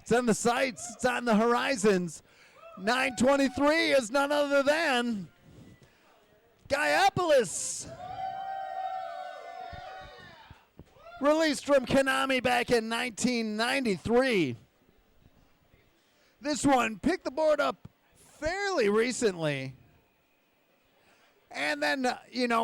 It's on the sights. It's on the horizons. 923 is none other than GAIAPOLIS. Released from Konami back in 1993. This one picked the board up fairly recently. And then,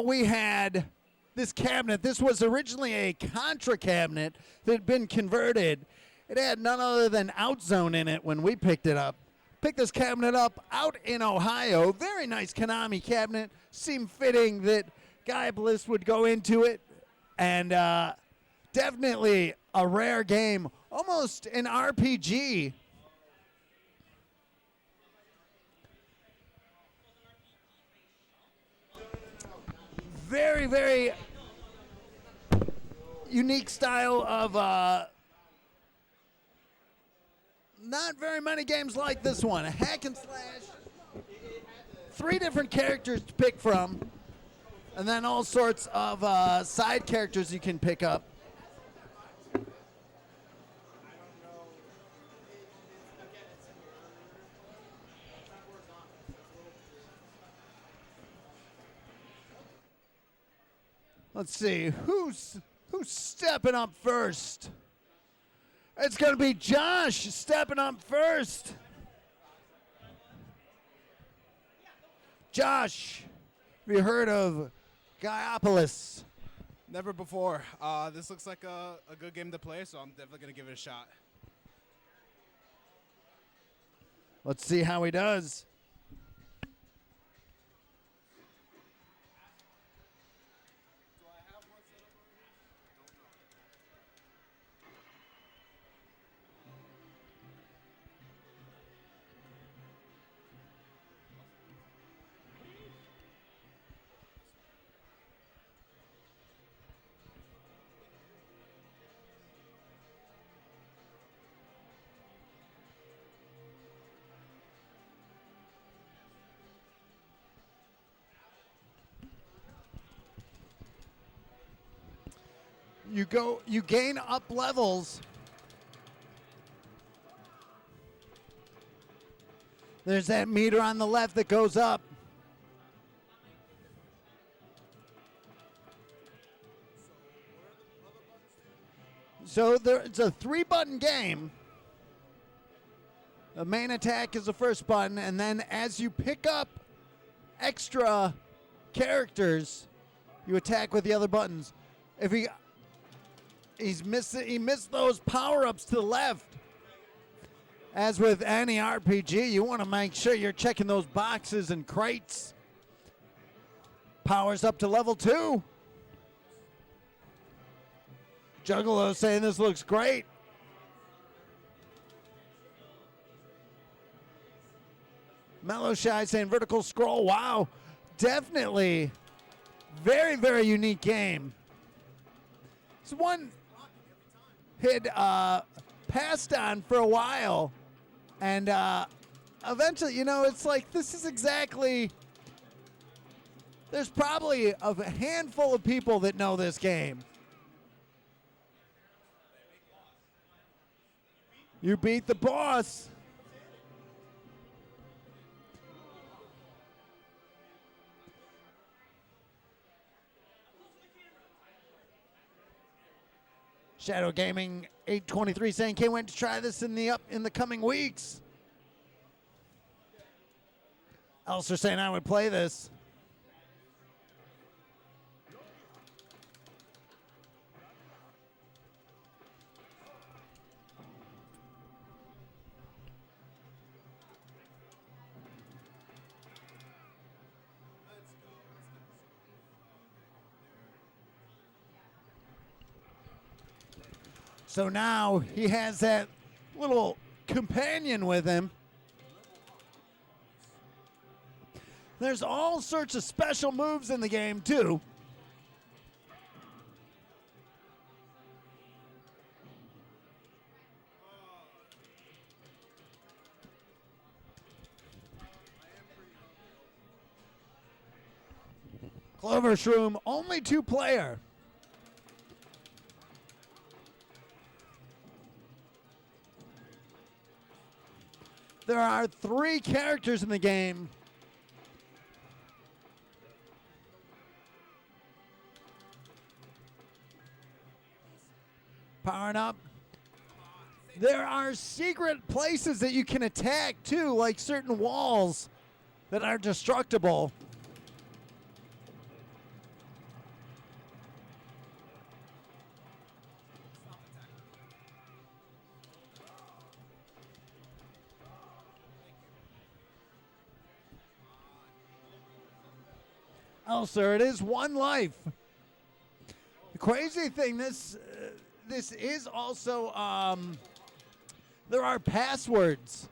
we had this cabinet. This was originally a Contra cabinet that had been converted. It had none other than Outzone in it when we picked it up. Picked this cabinet up out in Ohio. Very nice Konami cabinet. Seemed fitting that GAIAPOLIS would go into it. And definitely a rare game. Almost an RPG. Very, very unique style of not very many games like this one. A hack and slash. 3 different characters to pick from. And then all sorts of side characters you can pick up. Let's see, who's stepping up first? It's going to be Josh stepping up first. Josh, have you heard of GAIAPOLIS? Never before. This looks like a good game to play, so I'm definitely going to give it a shot. Let's see how he does. You gain up levels. There's that meter on the left that goes up. So it's a 3-button game. The main attack is the first button, and then as you pick up extra characters, you attack with the other buttons. If he missed those power-ups to the left. As with any RPG, you want to make sure you're checking those boxes and crates. Powers up to level 2. Juggalo saying this looks great. Mellow Shy saying vertical scroll. Wow, definitely very, very unique game. It's one had passed on for a while, and eventually, it's like this is exactly. There's probably a handful of people that know this game. You beat the boss. Shadow Gaming 823 saying can't wait to try this in the coming weeks. Elser saying I would play this. So now he has that little companion with him. There's all sorts of special moves in the game, too. Clover Shroom, only 2-player. There are 3 characters in the game. Powering up. There are secret places that you can attack too, like certain walls that are destructible. Oh, sir, it is 1 life. The crazy thing, this is also, there are passwords.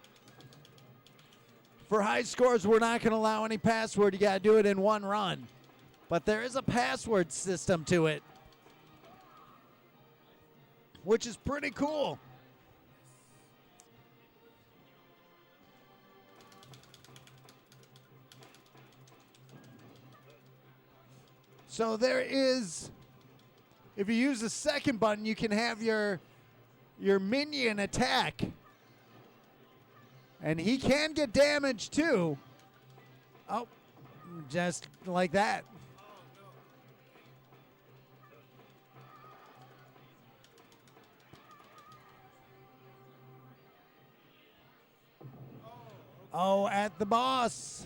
For high scores, we're not going to allow any password. You got to do it in 1 run. But there is a password system to it, which is pretty cool. So there is, if you use the second button, you can have your minion attack. And he can get damaged too. Oh, just like that. Oh, at the boss.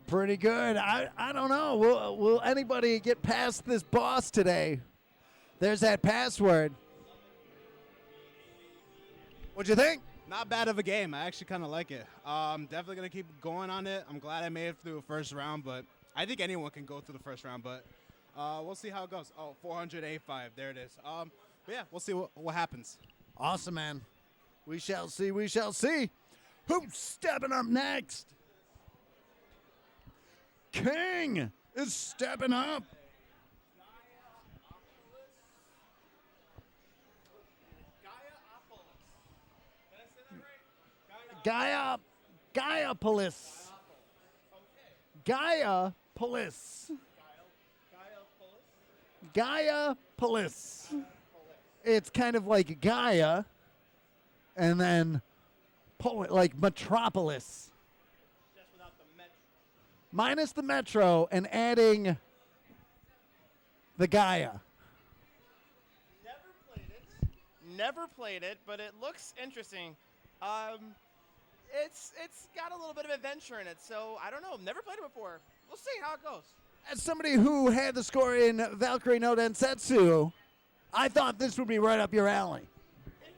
Pretty good. I don't know. Will anybody get past this boss today? There's that password. What'd you think? Not bad of a game. I actually kind of like it. Definitely going to keep going on it. I'm glad I made it through the first round, but I think anyone can go through the first round, but we'll see how it goes. Oh, 485. There it is. But yeah, we'll see what happens. Awesome, man. We shall see. We shall see. Who's stepping up next? King is stepping up. GAIAPOLIS. GAIAPOLIS. GAIAPOLIS. It's kind of like Gaia, and then like Metropolis. Minus the Metro and adding the Gaia. Never played it, but it looks interesting. It's got a little bit of adventure in it, so I don't know. Never played it before. We'll see how it goes. As somebody who had the score in Valkyrie no Densetsu, I thought this would be right up your alley. It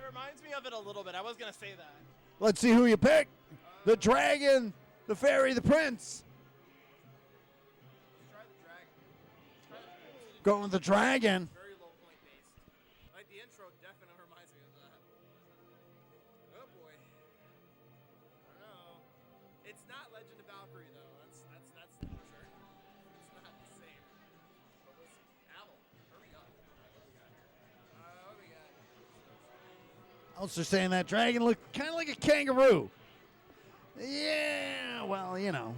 reminds me of it a little bit. I was gonna say that. Let's see who you pick. The dragon, the fairy, the prince. Let's try the dragon. Going with the dragon. Very low point based. Like the intro definitely reminds me of that. Oh boy. I don't know. It's not Legend of Valkyrie though. That's for sure. It's not the same. But we'll see. Owl, hurry up. What we got here? Also saying that dragon looked kind of like a kangaroo. Yeah, well, you know.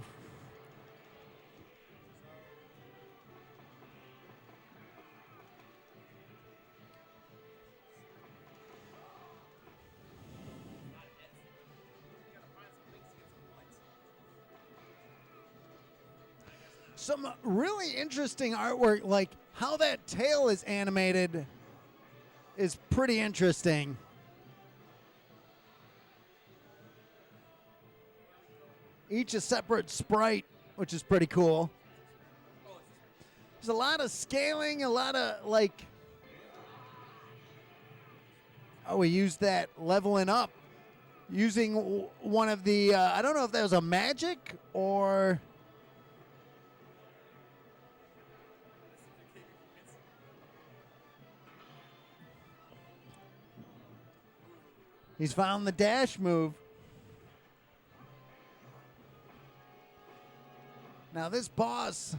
Some really interesting artwork, like how that tail is animated is pretty interesting. Each a separate sprite, which is pretty cool. There's a lot of scaling, a lot of like, oh, we used that leveling up using one of the, I don't know if that was a magic or, he's found the dash move. Now this boss